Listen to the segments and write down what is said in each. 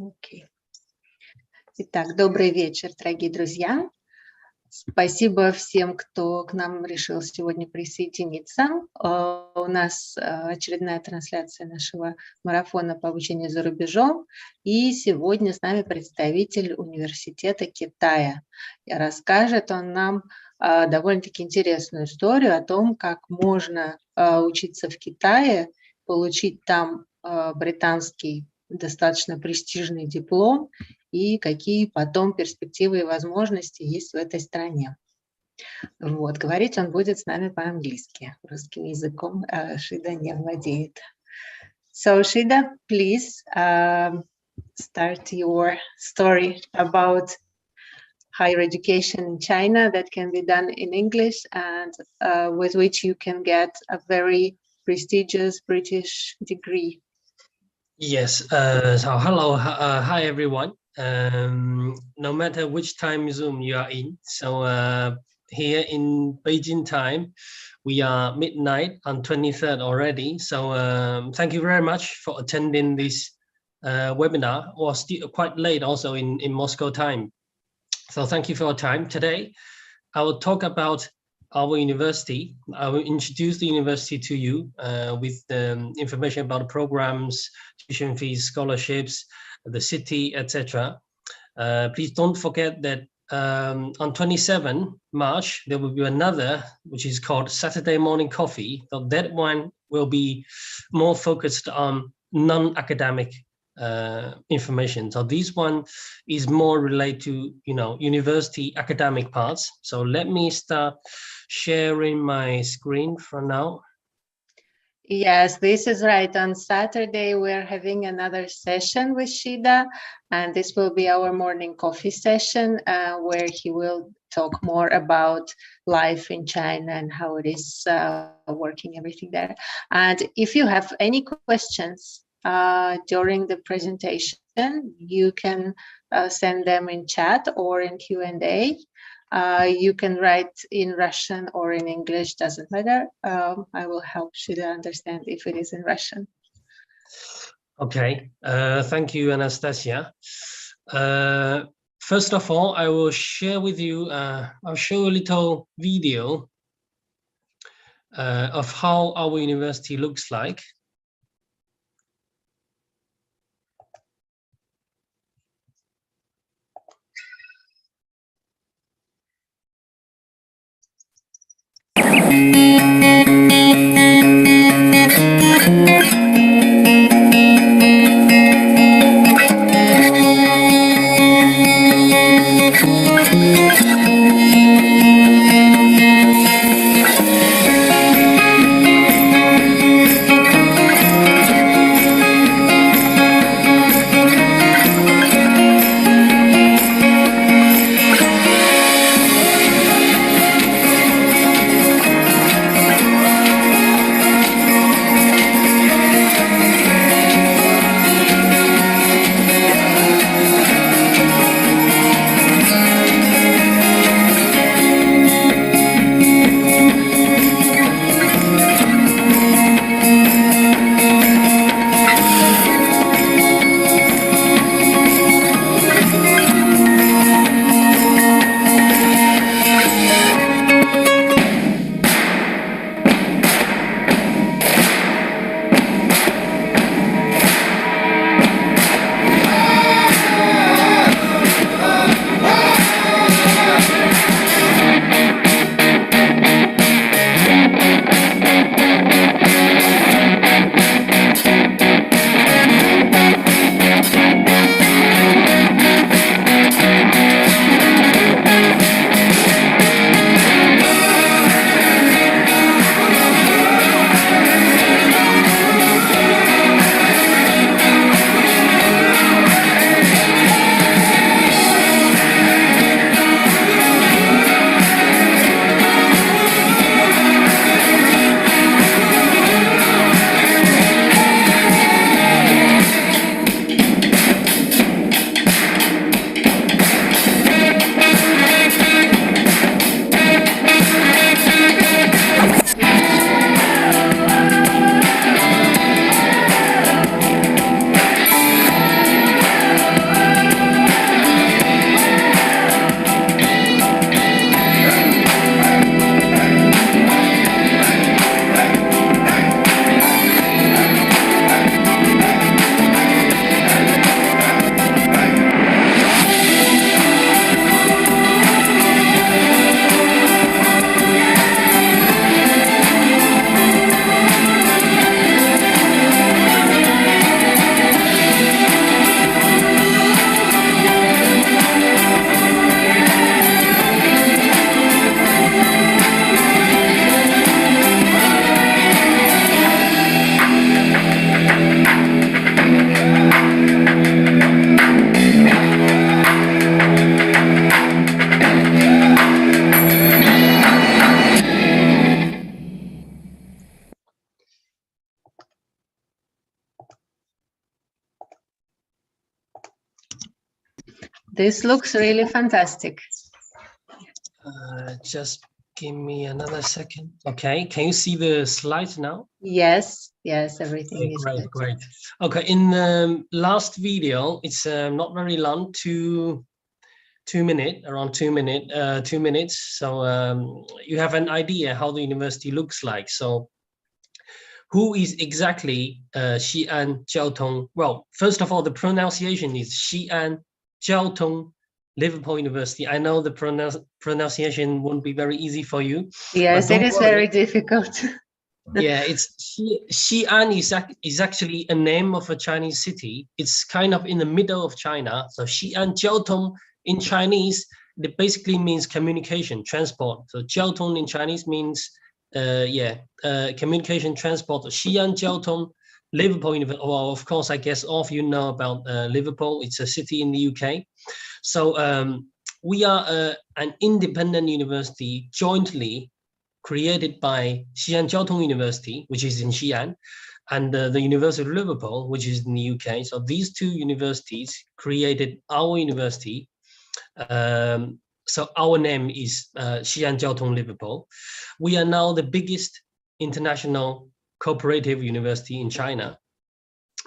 Окей. Итак, добрый вечер, дорогие друзья. Спасибо всем, кто к нам решил сегодня присоединиться. У нас очередная трансляция нашего марафона по обучению за рубежом. И сегодня с нами представитель Университета Китая. И расскажет он нам довольно-таки интересную историю о том, как можно учиться в Китае, получить там британский достаточно престижный диплом и какие потом перспективы и возможности есть в этой стране. Вот. Говорить он будет с нами по-английски. Русским языком Шида не владеет. So, Shida, please start your story about higher education in China that can be done in English and with which you can get a very prestigious British degree. Yes, so hello, hi everyone. No matter which time zone you are in, so here in Beijing time, we are midnight on 23rd already. So thank you very much for attending this webinar, or still quite late also in Moscow time. So thank you for your time. Today, I will talk about our university. I will introduce the university to you with the information about the programs, tuition fees, scholarships, the city, etc. Please don't forget that on 27 March, there will be another, which is called Saturday Morning Coffee. So that one will be more focused on non-academic information. So this one is more related to, university academic parts. So let me start sharing my screen for now. Yes, this is right. On Saturday, we're having another session with Shida, and this will be our morning coffee session where he will talk more about life in China and how it is working, everything there. And if you have any questions during the presentation, you can send them in chat or in Q&A. You can write in Russian or in English, doesn't matter. I will help Shida understand if it is in Russian. Okay, thank you, Anastasia. First of all, I will share with you, I'll show a little video of how our university looks like. This looks really fantastic. Just give me another second. Okay, can you see the slides now? Yes, everything Okay, is great, good. great. Okay, in the last video, it's not very long, 2 minutes, around 2 minutes. So you have an idea how the university looks like. So who is exactly Xi'an Jiaotong? Well, first of all, the pronunciation is Xi'an Jiaotun-Liverpool University. I know the pronunciation won't be very easy for you. Yes, it is very difficult. Yeah, it's Xi'an is actually a name of a Chinese city. It's kind of in the middle of China. So Xi'an Jiaotong in Chinese, it basically means communication, transport. So Jiaotong in Chinese means communication, transport. Xi'an Jiaotong Liverpool University. Well, of course, I guess all of you know about Liverpool. It's a city in the UK. So we are an independent university jointly created by Xi'an Jiaotong University, which is in Xi'an, and the University of Liverpool, which is in the UK. So these two universities created our university. So our name is Xi'an Jiaotun-Liverpul. We are now the biggest international cooperative university in China.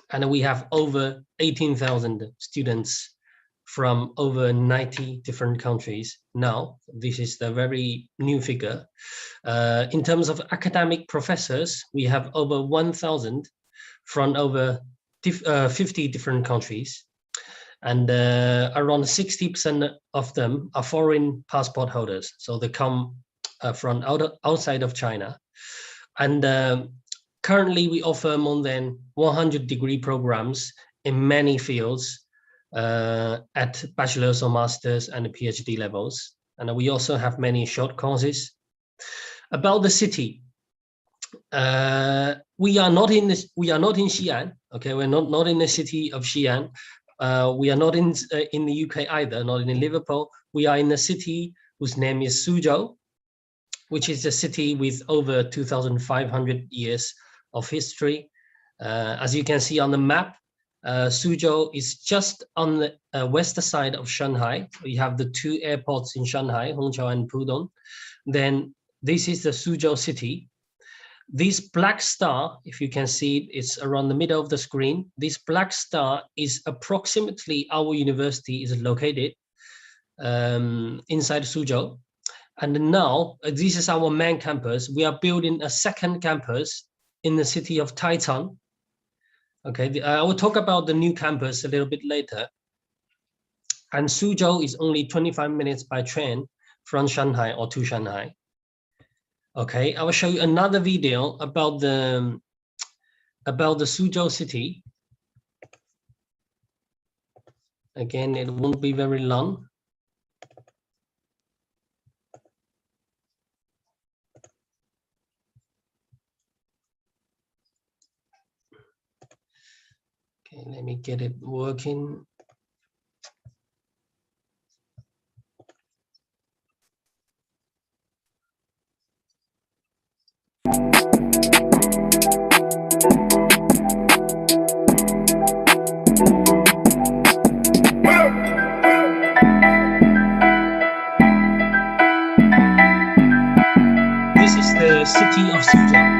And we have over 18,000 students from over 90 different countries now. This is the very new figure. In terms of academic professors, we have over 1,000 from over 50 different countries. And around 60% of them are foreign passport holders. So they come from outside of China. And currently we offer more than 100 degree programs in many fields at bachelor's or master's and PhD levels. And we also have many short courses. About the city, we are not in Xi'an. Okay, we're not in the city of Xi'an. We are not in the UK either, not in Liverpool. We are in a city whose name is Suzhou, which is a city with over 2,500 years of history. As you can see on the map, Suzhou is just on the west side of Shanghai. We have the two airports in Shanghai, Hongqiao and Pudong. Then this is the Suzhou city. This black star, if you can see it, it's around the middle of the screen. This black star is approximately our university is located inside Suzhou. And now this is our main campus. We are building a second campus in the city of Taicang. Okay, I will talk about the new campus a little bit later. And Suzhou is only 25 minutes by train from Shanghai or to Shanghai. Okay, I will show you another video about the Suzhou city. Again, it won't be very long. Okay, let me get it working. This is the city of Suzhou.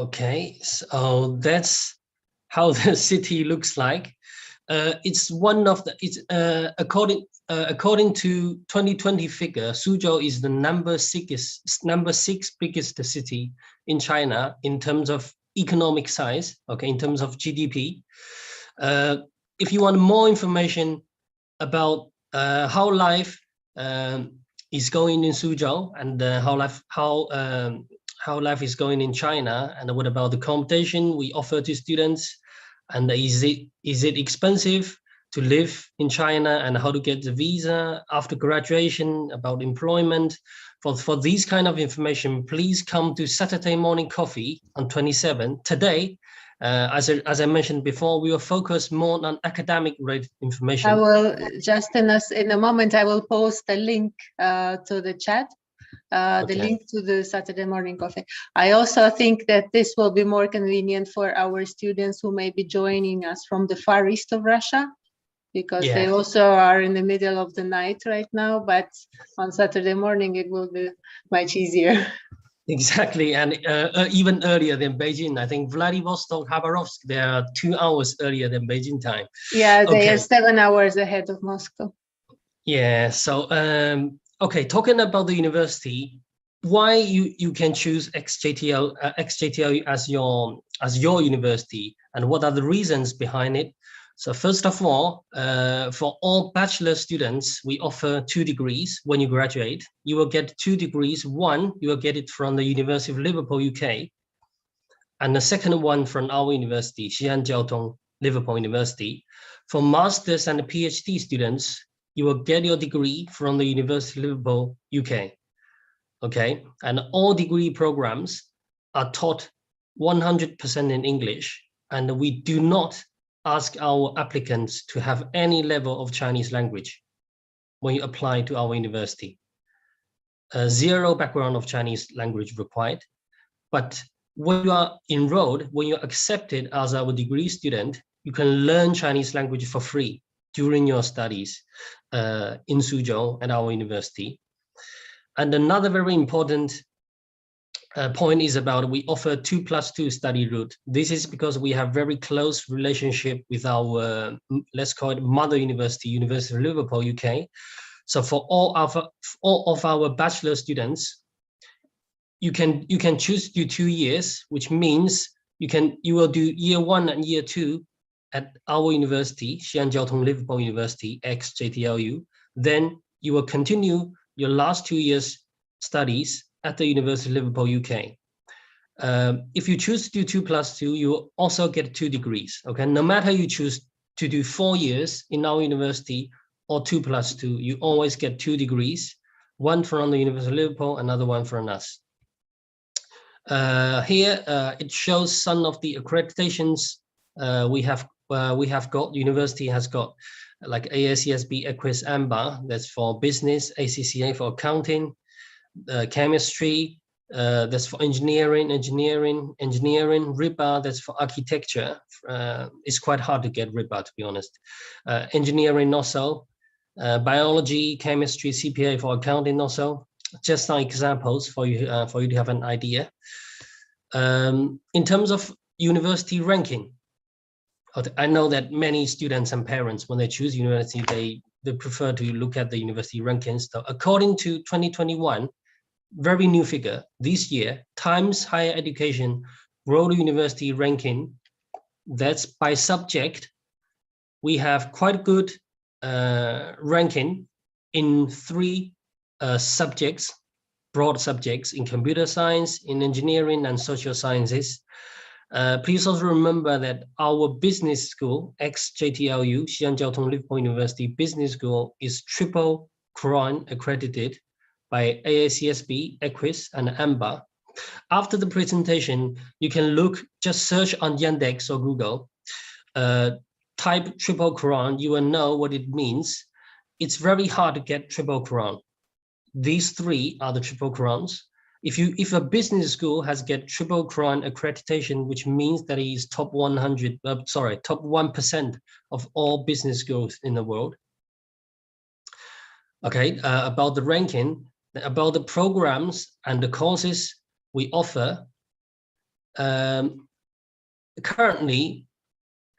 Okay, so that's how the city looks like. It's one of the, it's according to 2020 figure, Suzhou is the number six biggest city in China in terms of economic size. Okay, in terms of GDP. If you want more information about how life is going in Suzhou and how life is going in China, and what about the competition we offer to students, and is it expensive to live in China, and how to get the visa after graduation, about employment. For these kind of information, please come to Saturday Morning Coffee on 27. Today, as I mentioned before, we will focus more on academic related information. I will just in a moment, I will post a link to the chat. The link to the Saturday Morning Coffee. I also think that this will be more convenient for our students who may be joining us from the far east of Russia, because they also are in the middle of the night right now, but on Saturday morning it will be much easier. Exactly, and even earlier than Beijing. I think Vladivostok, Khabarovsk, they are 2 hours earlier than Beijing time. Yeah, they are 7 hours ahead of Moscow. Yeah, so okay, talking about the university, why you can choose XJTLU as your university, and what are the reasons behind it? So first of all, for all bachelor students, we offer 2 degrees when you graduate. You will get 2 degrees. One, you will get it from the University of Liverpool, UK, and the second one from our university, Sиань Цзяотун-Ливерпульский University. For masters and PhD students, you will get your degree from the University of Liverpool, UK. Okay, and all degree programs are taught 100% in English, and we do not ask our applicants to have any level of Chinese language when you apply to our university. Zero background of Chinese language required. But when you are enrolled, when you're accepted as our degree student, you can learn Chinese language for free during your studies in Suzhou at our university. And another very important point is about we offer 2+2 study route. This is because we have very close relationship with our, let's call it mother university, University of Liverpool, UK. So for all of our bachelor students, you can choose to do 2 years, which means you will do year 1 and year 2 at our university, Sиань Цзяотун-Ливерпульский University, XJTLU. Then you will continue your last 2 years studies at the University of Liverpool, UK. If you choose to do 2+2, you will also get 2 degrees. Okay, no matter you choose to do 4 years in our university or 2+2, you always get 2 degrees. One from the University of Liverpool, another one from us. Here it shows some of the accreditations we have got. University has got like ASCSB, EQUIS, AMBA, that's for business, ACCA for accounting, chemistry, that's for engineering, RIBA, that's for architecture. It's quite hard to get RIBA, to be honest. Engineering also, biology, chemistry, CPA for accounting also. Just some examples for you to have an idea. In terms of university ranking, I know that many students and parents, when they choose university, they prefer to look at the university rankings. So according to 2021, very new figure this year, Times Higher Education World University Ranking, that's by subject. We have quite good ranking in 3 subjects, broad subjects, in computer science, in engineering, and social sciences. Please also remember that our business school, XJTLU, Sиань Цзяотун-Ливерпульский University Business School, is triple crown accredited by AACSB, EQUIS, and AMBA. After the presentation, you can just search on Yandex or Google, type triple crown, you will know what it means. It's very hard to get triple crown. These 3 are the triple crowns. If a business school has get triple crown accreditation, which means that it is top 1% of all business schools in the world. Okay, about the ranking, about the programs and the courses we offer. Currently,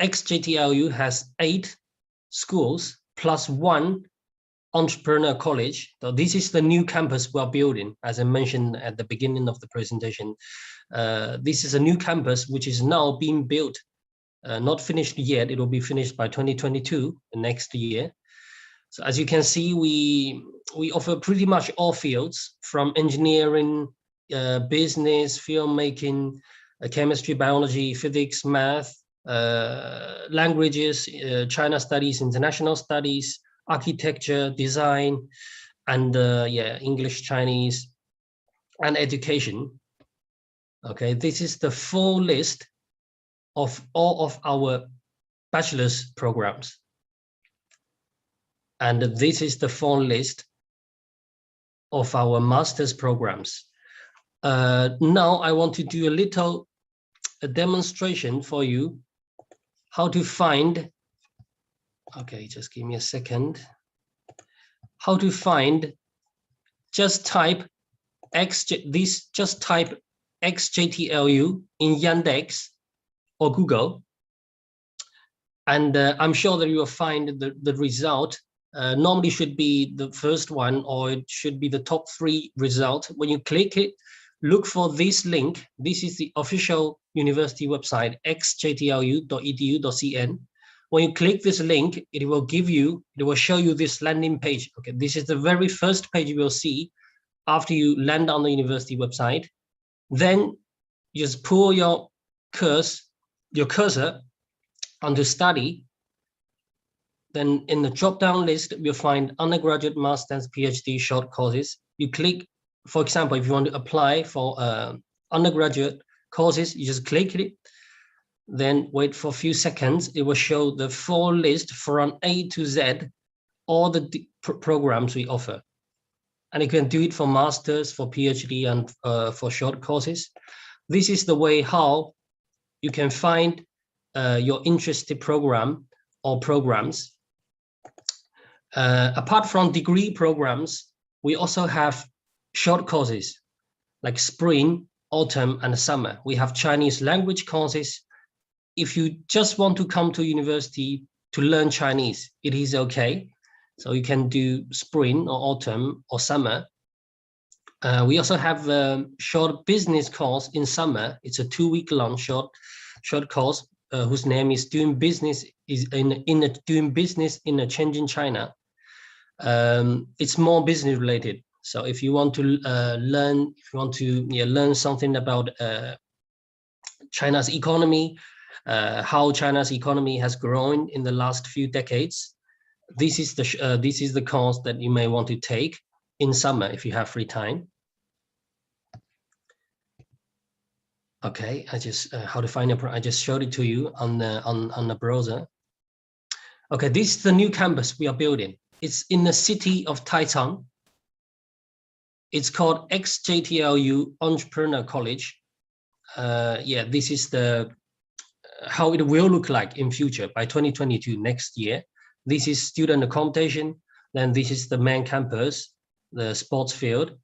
XJTLU has 8 schools plus 1 entrepreneur college. So this is the new campus we're building, as I mentioned at the beginning of the presentation. This is a new campus which is now being built, not finished yet. It will be finished by 2022, the next year. So as you can see, we offer pretty much all fields, from engineering, business, filmmaking, chemistry, biology, physics, math, languages, China studies, international studies, architecture, design, and English, Chinese, and education. Okay, this is the full list of all of our bachelor's programs. And this is the full list of our master's programs. Now I want to do a little demonstration for you how to find, okay, just give me a second, how to find, just type XJTLU in Yandex or Google, and I'm sure that you will find the result. Normally should be the first one, or it should be the top 3 result. When you click it, look for this link. This is the official university website, xjtlu.edu.cn. When you click this link, it will show you this landing page. Okay, this is the very first page you will see after you land on the university website. Then you just pull your cursor onto study. Then in the drop-down list, you'll find undergraduate, master's, PhD short courses. You click, for example, if you want to apply for undergraduate courses, you just click it, then wait for a few seconds. It will show the full list from A to Z, all the programs we offer. And you can do it for master's, for PhD, and for short courses. This is the way how you can find your interested program or programs. Apart from degree programs, we also have short courses like spring, autumn, and summer. We have Chinese language courses. If you just want to come to university to learn Chinese, it is okay. So you can do spring or autumn or summer. We also have a short business course in summer. It's a 2-week-long short course whose name is doing business in a changing China. It's more business related. So if you want to learn something about China's economy, how China's economy has grown in the last few decades, this is the course that you may want to take in summer if you have free time. Okay, I just how to find it. I just showed it to you on the browser. Okay, this is the new campus we are building. It's in the city of Taicang. It's called XJTLU Entrepreneur College. This is how it will look like in future by 2022, next year. This is student accommodation. Then this is the main campus, the sports field.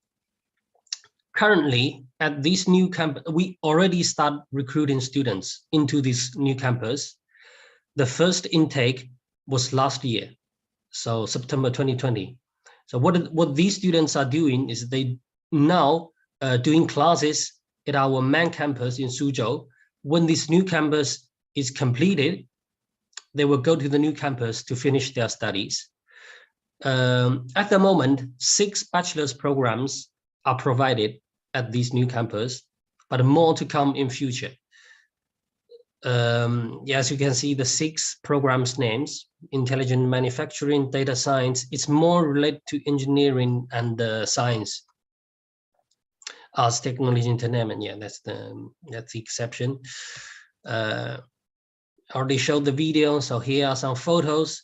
Currently, at this new campus, we already start recruiting students into this new campus. The first intake was last year, so September 2020. So what these students are doing is they now doing classes at our main campus in Suzhou. When this new campus is completed, they will go to the new campus to finish their studies. At the moment, 6 bachelor's programs are provided at this new campus, but more to come in future. As you can see, the 6 programs names: intelligent manufacturing, data science. It's more related to engineering and science. Arts, technology, entertainment. Yeah, that's the exception. I already showed the video, so here are some photos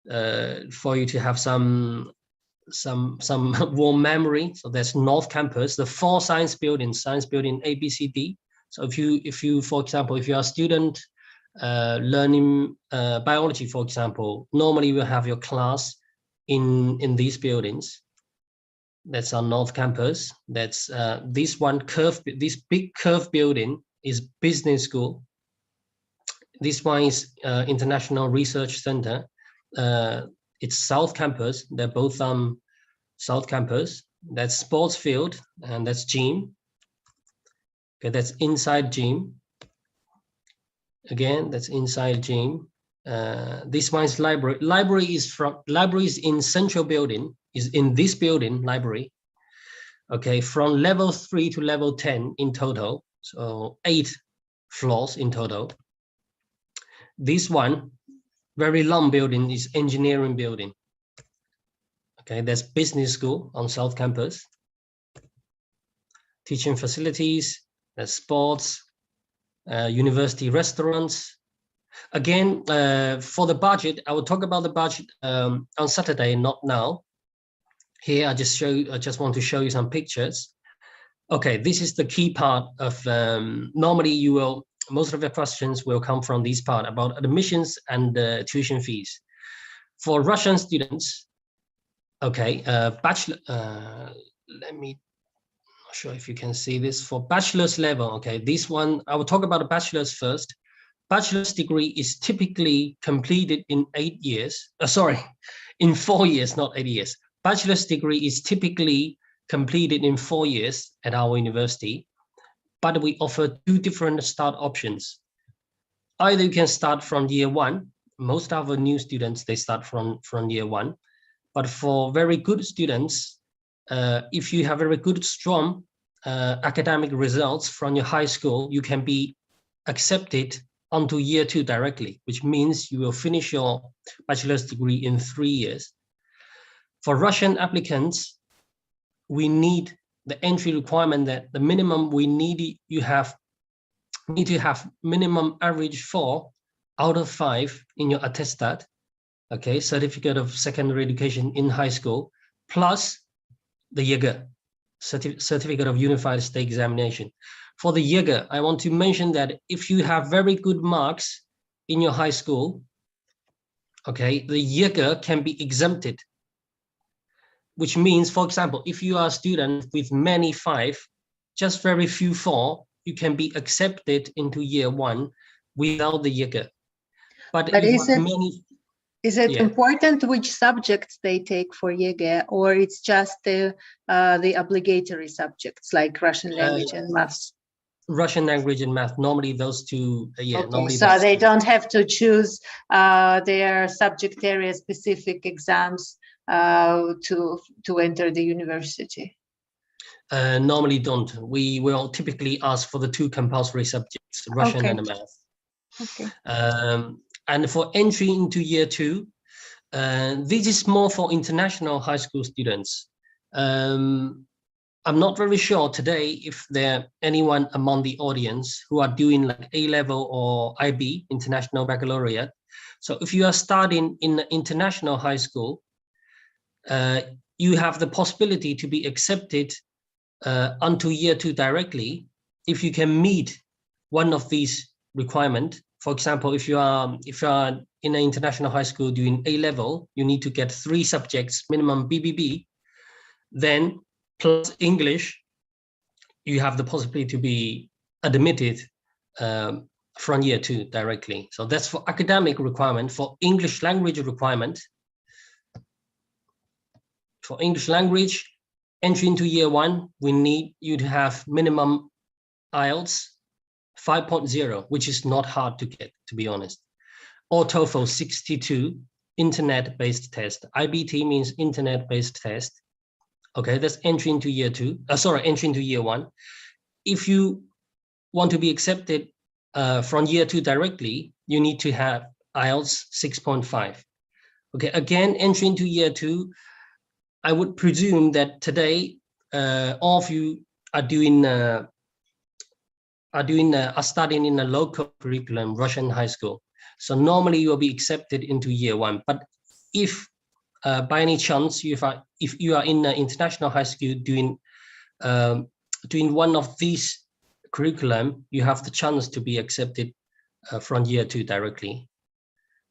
for you to have some warm memory. So that's North Campus, the 4 science buildings, A, B, C, D. So if you, for example, if you are a student learning biology, for example, normally you will have your class in these buildings. That's our North Campus. That's this big curved building is business school. This one is International Research Center. It's South Campus. They're both South Campus. That's sports field, and that's gym. Okay, that's inside gym. Again, that's inside gym. This one is library. Library is in central building, is in this building, library. Okay, from level 3 to level 10 in total. So 8 floors in total. This one, very long building, is engineering building. Okay, that's business school on South Campus. Teaching facilities, that's sports, university restaurants. Again, for the budget, I will talk about the budget on Saturday, not now. Here, I just want to show you some pictures. Okay, this is the key part of, normally most of the questions will come from this part about admissions and tuition fees. For Russian students, okay, bachelor, let me, not sure if you can see this. For bachelor's level, okay, this one, I will talk about the bachelor's first. Bachelor's degree is typically completed in 8 years. In 4 years, not 8 years. Bachelor's degree is typically completed in 4 years at our university, but we offer 2 different start options. Either you can start from year 1. Most of our new students, they start from year 1. But for very good students, if you have very good, strong academic results from your high school, you can be accepted onto year 2 directly, which means you will finish your bachelor's degree in 3 years. For Russian applicants, we need the entry requirement that the minimum we need to have minimum average 4 out of 5 in your attestat, okay, certificate of secondary education in high school, plus the YEGE, certificate of unified state examination. For the YEGE, I want to mention that if you have very good marks in your high school, okay, the YEGE can be exempted, which means, for example, if you are a student with many 5, just very few 4, you can be accepted into year 1 without the YEGE. But is it important which subjects they take for YEGE, or it's just the obligatory subjects like Russian language and maths? Russian language and math, normally those 2, Okay, normally so they don't have to choose their subject area specific exams to enter the university? Normally don't. We will typically ask for the 2 compulsory subjects, Russian and math. Okay. And for entry into year 2, this is more for international high school students. I'm not very sure today if there anyone among the audience who are doing like A-level or IB, International Baccalaureate. So if you are starting in the international high school, you have the possibility to be accepted onto year 2 directly if you can meet one of these requirements. For example, if you are in an international high school doing A-level, you need to get 3 subjects, minimum BBB, then plus English, you have the possibility to be admitted from year 2 directly. So that's for academic requirement. For English language requirement, for English language, entry into year 1, we need you to have minimum IELTS 5.0, which is not hard to get, to be honest. Or TOEFL 62, internet-based test. IBT means internet-based test. Okay, that's entry into year 2. Entry into year 1. If you want to be accepted from year 2 directly, you need to have IELTS 6.5. Okay, again, entry into year 2. I would presume that today all of you are studying in a local curriculum, Russian high school. So normally you will be accepted into year 1. But if by any chance, if you are in an international high school doing one of these curriculum, you have the chance to be accepted from year 2 directly.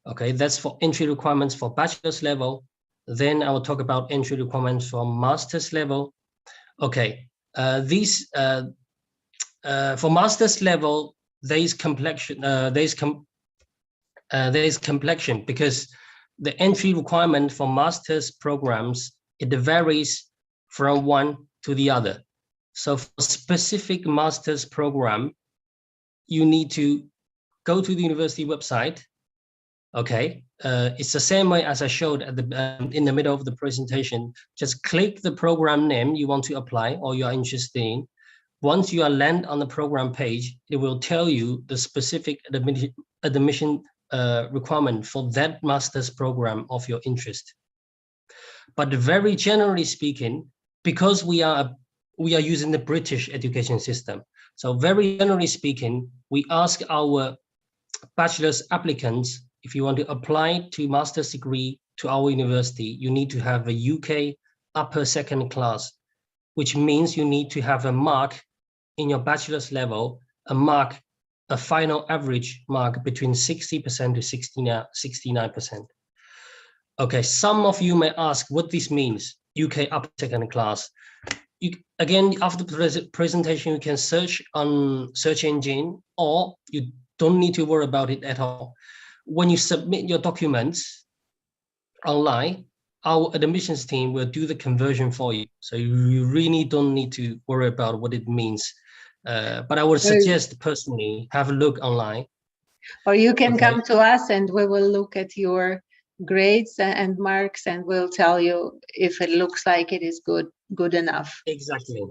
Okay, that's for entry requirements for bachelor's level. Then I will talk about entry requirements for master's level. Okay, these for master's level, there is complexion. There is complexion because the entry requirement for master's programs, it varies from one to the other. So for specific master's program, you need to go to the university website. Okay, it's the same way as I showed at the in the middle of the presentation. Just click the program name you want to apply or you are interested in. Once you are land on the program page, it will tell you the specific admission requirement for that master's program of your interest. But very generally speaking, because we are using the British education system, so very generally speaking, we ask our bachelor's applicants, if you want to apply to master's degree to our university, you need to have a UK upper second class, which means you need to have a mark in your bachelor's level, a final average mark between 60% to 69%. Okay, some of you may ask what this means, UK upper second class. Again, after the presentation, you can search on search engine, or you don't need to worry about it at all. When you submit your documents online, our admissions team will do the conversion for you. So you really don't need to worry about what it means. But I would suggest personally, have a look online. Or you can come to us and we will look at your grades and marks and we'll tell you if it looks like it is good enough. Exactly.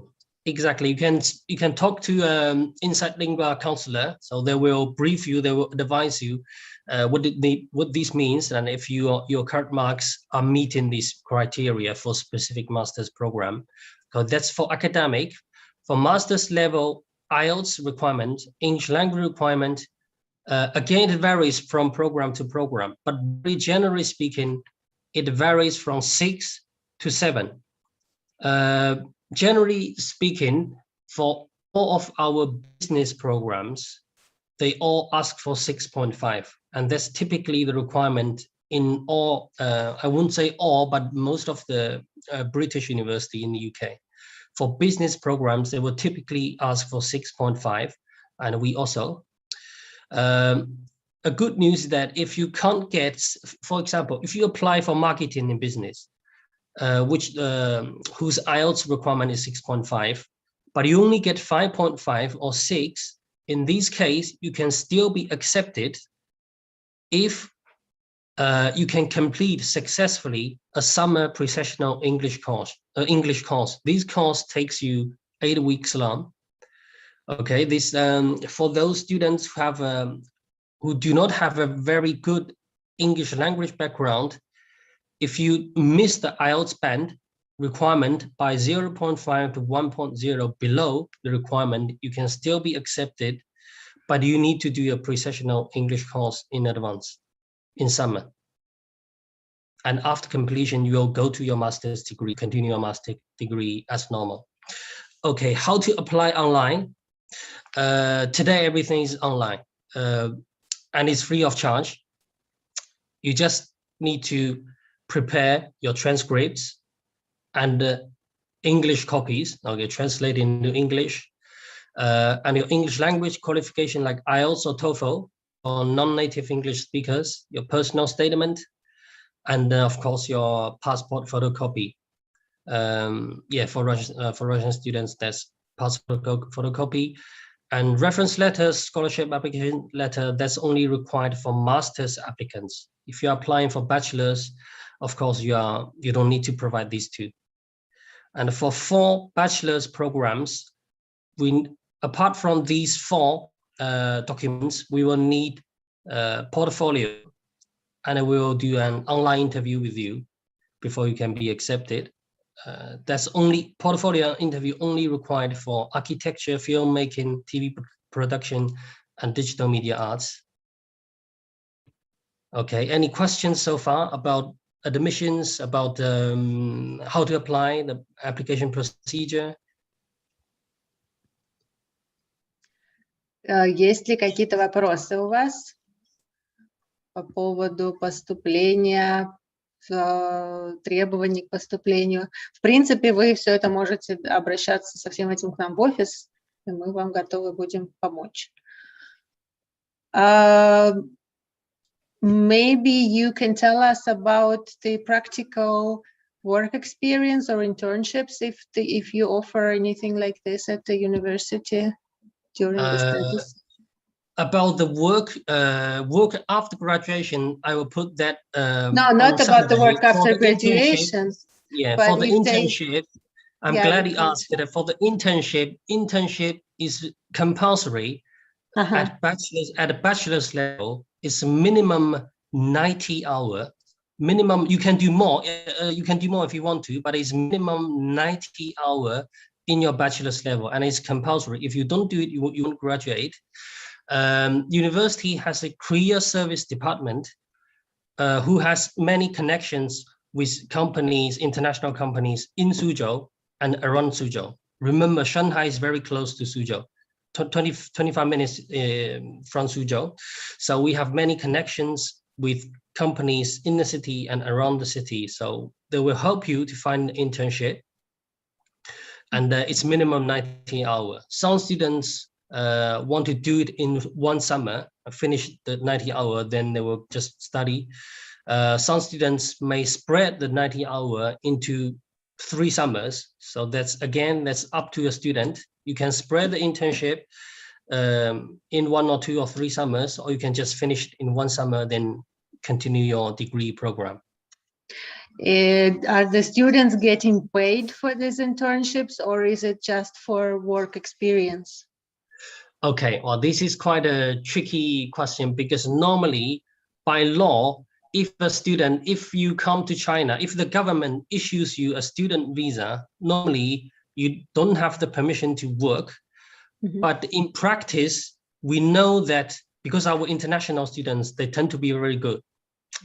You can talk to Inside Lingua counselor, so they will brief you, they will advise you what this means, and if your current marks are meeting these criteria for specific master's program. So that's for academic. For master's level, IELTS requirement, English language requirement, again, it varies from program to program, but very generally speaking, it varies from 6 to 7. Generally speaking, for all of our business programs, they all ask for 6.5, and that's typically the requirement in all, I wouldn't say all, but most of the British university in the UK. For business programs, they will typically ask for 6.5, and we also. A good news is that if you can't get, for example, if you apply for marketing in business, whose IELTS requirement is 6.5, but you only get 5.5 or 6, in this case, you can still be accepted if you can complete successfully a summer professional English course. This course takes you 8 weeks long. Okay, this for those students who do not have a very good English language background. If you miss the IELTS band requirement by 0.5 to 1.0 below the requirement, you can still be accepted, but you need to do a professional English course in advance in summer. And after completion, you will go to your master's degree, continue your master's degree as normal. Okay, how to apply online? Today, everything is online and it's free of charge. You just need to prepare your transcripts and English copies, okay, translate into English, and your English language qualification like IELTS or TOEFL for non-native English speakers, your personal statement, and of course your passport photocopy. For Russian students, that's passport photocopy. And reference letters, scholarship application letter, that's only required for master's applicants. If you're applying for bachelor's, of course, you don't need to provide these two. And for 4 bachelor's programs, apart from these 4 documents, we will need a portfolio, and we will do an online interview with you before you can be accepted. That's only portfolio interview only required for architecture, filmmaking, TV production, and digital media arts. Okay, any questions so far about admissions, about how to apply, the application procedure? Есть ли какие-то вопросы у вас по поводу поступления, требований к поступлению? В принципе, вы все это можете обращаться со всем этим к нам в офис, и мы вам готовы будем помочь. Maybe you can tell us about the practical work experience or internships if you offer anything like this at the university during the studies. About the work after graduation, I will put that. No, not about the work after graduation. Yeah, for the internship, I'm glad you asked that. For the internship is compulsory at the bachelor's level. It's minimum 90 hours. Minimum, you can do more. You can do more if you want to, but it's minimum 90 hours in your bachelor's level, and it's compulsory. If you don't do it, you won't graduate. University has a career service department who has many connections with companies, international companies in Suzhou and around Suzhou. Remember, Shanghai is very close to Suzhou, 25 minutes from Suzhou. So we have many connections with companies in the city and around the city. So they will help you to find an internship. And it's minimum 90 hours. Some students want to do it in one summer, finish the 90 hours, then they will just study. Some students may spread the 90 hours into 3 summers. So that's up to a student. You can spread the internship in 1 or 2 or 3 summers, or you can just finish it in 1 summer, then continue your degree program. Are the students getting paid for these internships, or is it just for work experience? Okay, well, this is quite a tricky question, because normally by law, if you come to China, if the government issues you a student visa, normally you don't have the permission to work. But in practice, we know that because our international students, they tend to be very good.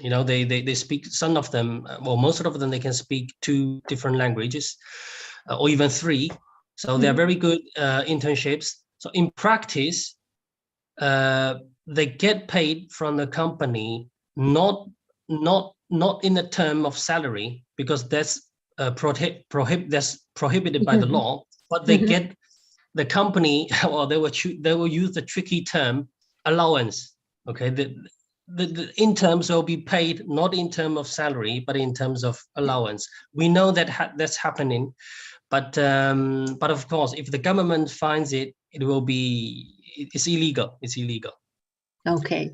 You know, they speak, some of them, well, most of them, they can speak 2 different languages or even 3. So they're very good internships. So in practice, they get paid from the company, not in the term of salary, because that's prohibited by the law. But they get the company, or they will use the tricky term allowance. Okay, the interns will be paid not in terms of salary, but in terms of allowance. We know that that's happening, but of course, if the government finds it, it's illegal. It's illegal. Okay,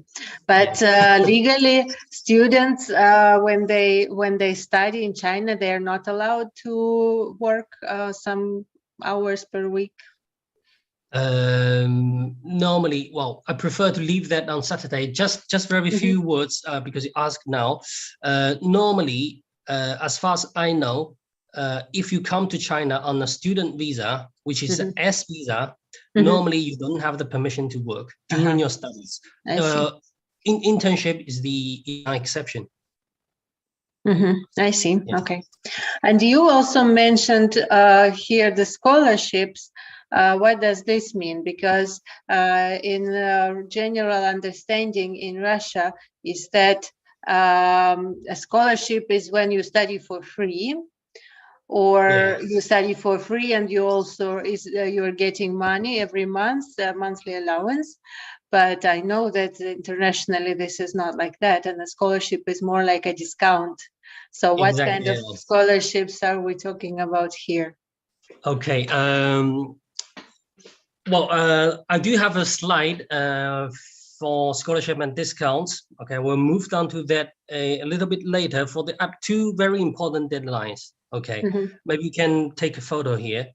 but legally, students when they study in China, they are not allowed to work some hours per week. Normally, well, I prefer to leave that on Saturday. Just very few words because you asked now. Normally, as far as I know, if you come to China on a student visa, which is an S visa, normally you don't have the permission to work during your studies. Internship is the exception. I see. Yeah. Okay. And you also mentioned here the scholarships. What does this mean? Because in general understanding in Russia is that a scholarship is when you study for free, or you study for free and you also you're getting money every month, monthly allowance. But I know that internationally this is not like that, and the scholarship is more like a discount. So what kind of scholarships are we talking about here? Okay. Well, I do have a slide for scholarship and discounts. Okay, we'll move down to that a little bit later for the 2 very important deadlines. Okay, maybe you can take a photo here.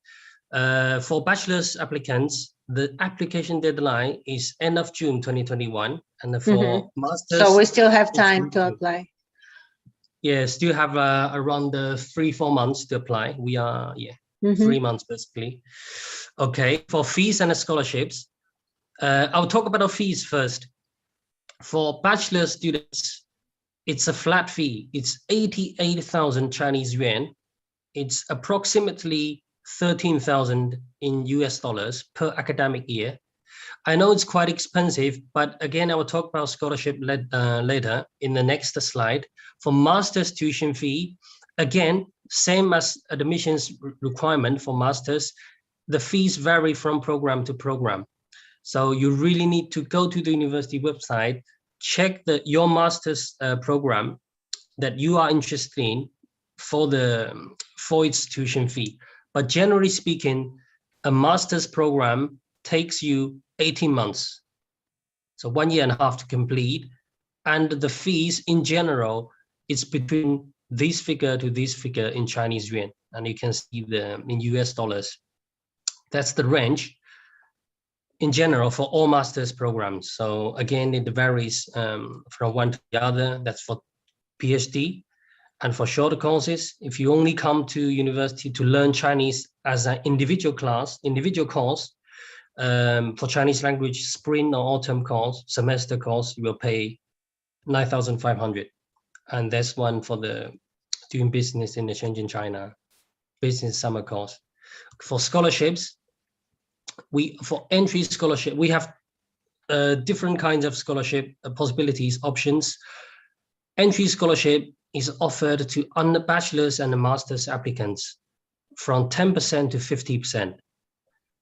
For bachelor's applicants, the application deadline is end of June 2021, and for masters. So we still have time to apply. Yeah, still have around 3-4 months to apply. We are 3 months basically. Okay, for fees and scholarships, I'll talk about the fees first. For bachelor students, it's a flat fee. It's 88,000 Chinese yuan. It's approximately 13,000 in US dollars per academic year. I know it's quite expensive, but again, I will talk about scholarship later in the next slide. For master's tuition fee, again, same as admissions requirement for masters, the fees vary from program to program. So you really need to go to the university website, check your master's program that you are interested in for its tuition fee. But generally speaking, a master's program takes you 18 months. So 1 year and a half to complete. And the fees in general, it's between this figure to this figure in Chinese yuan. And you can see in US dollars. That's the range in general for all master's programs. So again, it varies from one to the other. That's for PhD. And for shorter courses, if you only come to university to learn Chinese as an individual course, for Chinese language spring or autumn course, semester course, you will pay 9,500. And that's one for the doing business in the Shenzhen, China, business summer course. For scholarships, for entry scholarship, we have different kinds of scholarship possibilities, options. Entry scholarship is offered to bachelor's and master's applicants from 10% to 50%.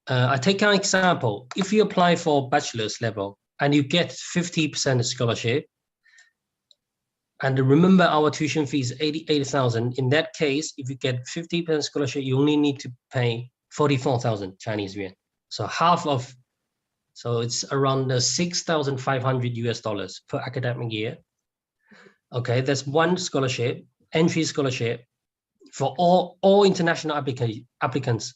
I take an example. If you apply for bachelor's level and you get 50% scholarship, and remember our tuition fee is 88,000. In that case, if you get 50% scholarship, you only need to pay 44,000 Chinese yuan. So so it's around $6,500 US per academic year. Okay, that's one scholarship, entry scholarship for all international applicants.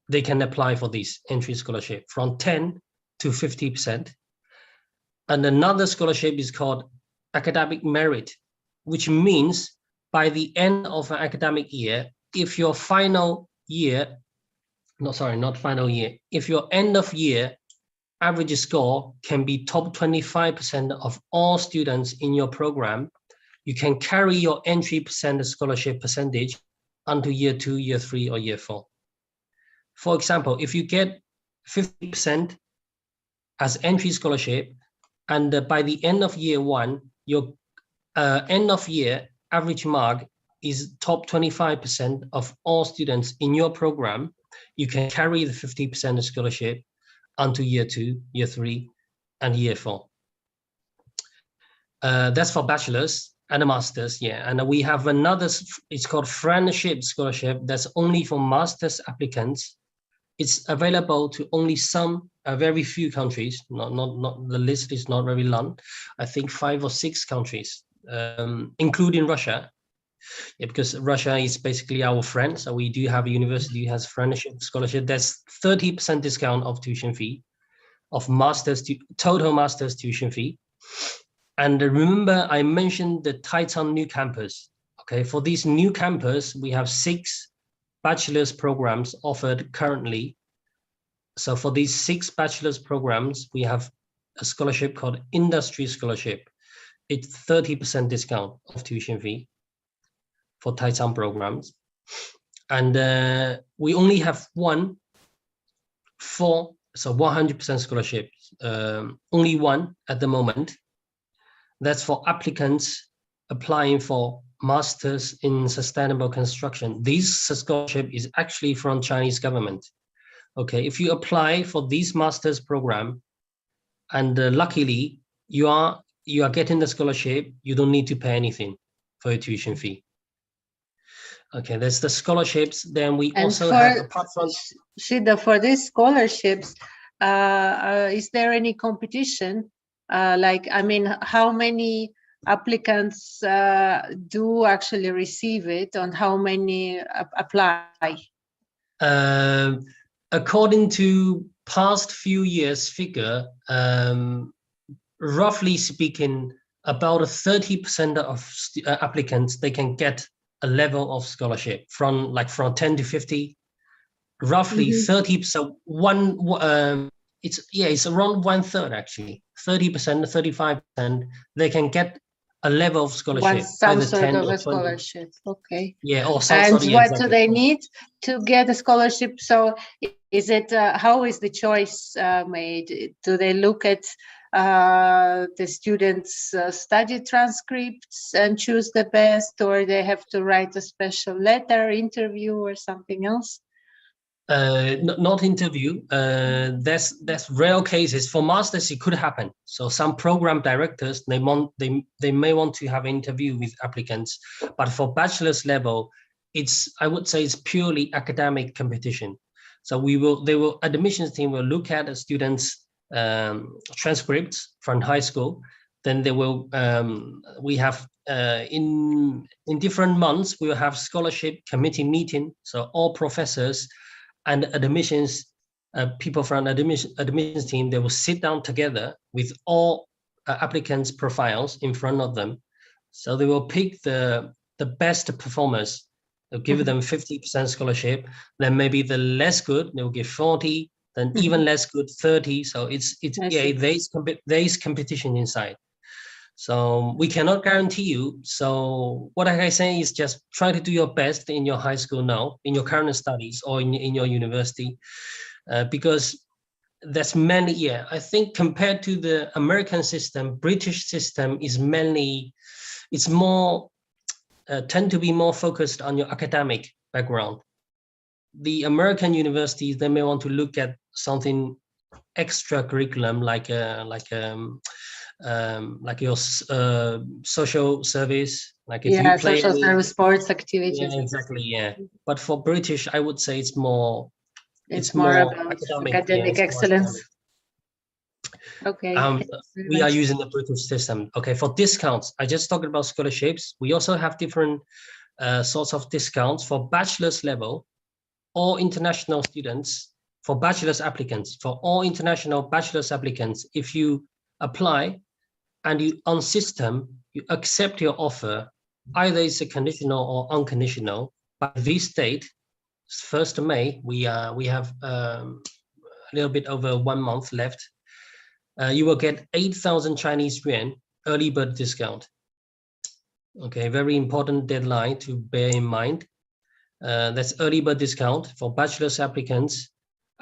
They can apply for this entry scholarship from 10 to 50%. And another scholarship is called academic merit, which means by the end of an academic year, if your if your end of year average score can be top 25% of all students in your program, you can carry your entry scholarship percentage onto year 2, year 3, or year 4. For example, if you get 50% as entry scholarship, and by the end of year 1, your end of year average mark is top 25% of all students in your program, you can carry the 50% scholarship onto year 2, year 3, and year 4. That's for bachelor's and a master's, yeah. And we have another, it's called friendship scholarship. That's only for master's applicants. It's available to only some, very few countries. Not the list is not very long. I think 5 or 6 countries, including Russia. Yeah, because Russia is basically our friend. So we do have a university has friendship scholarship. That's 30% discount of tuition fee, of total master's tuition fee. And remember, I mentioned the Taicang new campus. Okay, for this new campus, we have 6 bachelor's programs offered currently. So for these 6 bachelor's programs, we have a scholarship called industry scholarship. It's 30% discount of tuition fee for Taicang programs. And we only have one for, so 100% scholarship, only one at the moment. That's for applicants applying for Masters in Sustainable Construction. This scholarship is actually from Chinese government. Okay, if you apply for this master's program, and luckily you are getting the scholarship, you don't need to pay anything for your tuition fee. Okay, that's the scholarships. Then we also have, apart from Shida, for these scholarships, is there any competition? Like, I mean, how many applicants do actually receive it, and how many apply? According to past few years figure, roughly speaking, about 30% of applicants, they can get a level of scholarship from 10 to 50, roughly 30. So it's around 1/3 actually, 30%, 35%, they can get a level of scholarship. Some sort of a scholarship, okay. Yeah, or some and sort of, yeah, what exactly. Do they need to get a scholarship? So is it, how is the choice made? Do they look at the students' study transcripts and choose the best, or they have to write a special letter, interview, or something else? Not interview. That's rare cases. For masters, it could happen. So some program directors they may want to have an interview with applicants, but for bachelor's level, I would say it's purely academic competition. So admissions team will look at the students' transcripts from high school. Then they will we have in different months we will have scholarship committee meeting. So all professors and admissions people from admissions team, they will sit down together with all applicants' profiles in front of them. So they will pick the best performers. They'll give them 50% scholarship. Then maybe the less good, they'll give 40. Then even less good, 30. So there is competition inside. So we cannot guarantee you. So what I can say is just try to do your best in your high school now, in your current studies or in your university, because that's mainly, I think compared to the American system, British system is mainly, it's more, tend to be more focused on your academic background. The American universities, they may want to look at something extra curriculum like your social service, like if you play social service, sports activities. Yeah, exactly. Yeah, but for British, I would say it's more about academic excellence. Okay. We are using the British system. Okay, for discounts, I just talked about scholarships. We also have different sorts of discounts for bachelor's level or international students. For bachelor's applicants, for all international bachelor's applicants, if you apply and you on system, you accept your offer, either it's a conditional or unconditional. By this date, 1st of May, we have a little bit over 1 month left. You will get 8,000 Chinese yuan early bird discount. Okay, very important deadline to bear in mind. That's early bird discount for bachelor's applicants.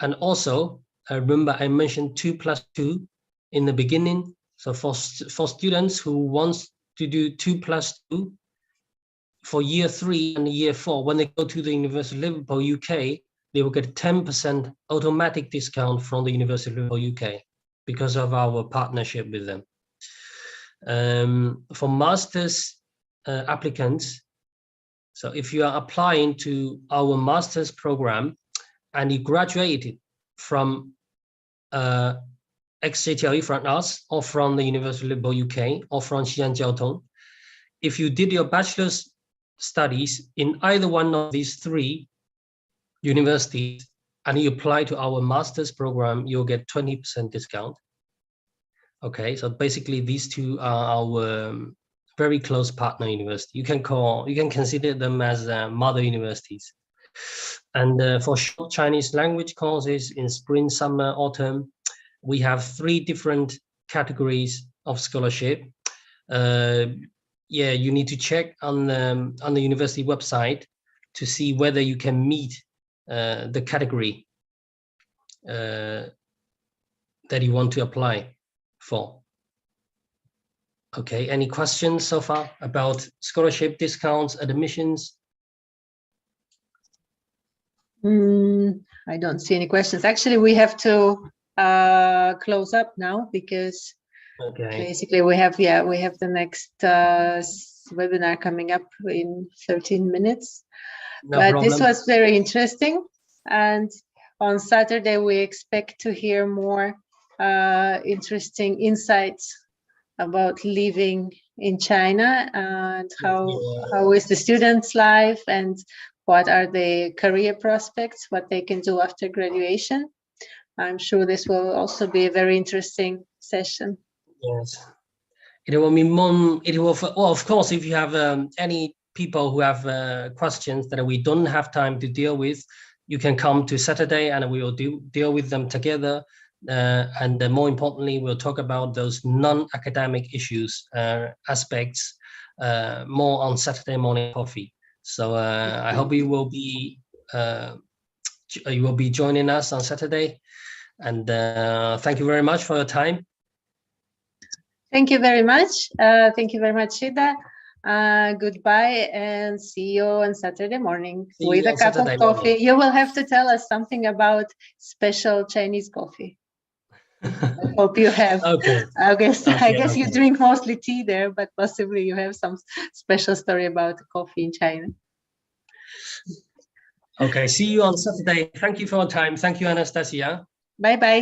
And also, remember I mentioned 2+2 in the beginning. So for students who want to do 2+2 for year 3 and year 4, when they go to the University of Liverpool, UK, they will get 10% automatic discount from the University of Liverpool, UK, because of our partnership with them. For master's applicants, so if you are applying to our master's program and you graduated from XJTLE from us or from the University of Liverpool, UK, or from Sиань Цзяотун, if you did your bachelor's studies in either one of these 3 universities and you apply to our master's program, you'll get 20% discount. Okay, so basically these 2 are our very close partner university. You can consider them as mother universities. And for short Chinese language courses in spring, summer, autumn, we have 3 different categories of scholarship. You need to check on the university website to see whether you can meet the category that you want to apply for. Okay, any questions so far about scholarship, discounts, admissions? I don't see any questions. Actually, we have to close up now because basically we have the next webinar coming up in 13 minutes. But this was very interesting, and on Saturday we expect to hear more interesting insights about living in China and how is the student's life and what are the career prospects, what they can do after graduation. I'm sure this will also be a very interesting session. Yes, it will be of course, if you have any people who have questions that we don't have time to deal with, you can come to Saturday and we will deal with them together. And more importantly, we'll talk about those non-academic issues, aspects, more on Saturday morning coffee. So I hope you will be joining us on Saturday. And thank you very much for your time. Thank you very much. Thank you very much, Shida. Goodbye and see you on Saturday morning See with you a on cup Saturday of coffee. morning. You will have to tell us something about special Chinese coffee. I hope you have. Okay. I guess Okay. you drink mostly tea there, but possibly you have some special story about coffee in China. Okay. See you on Saturday. Thank you for your time. Thank you, Anastasia. Bye bye.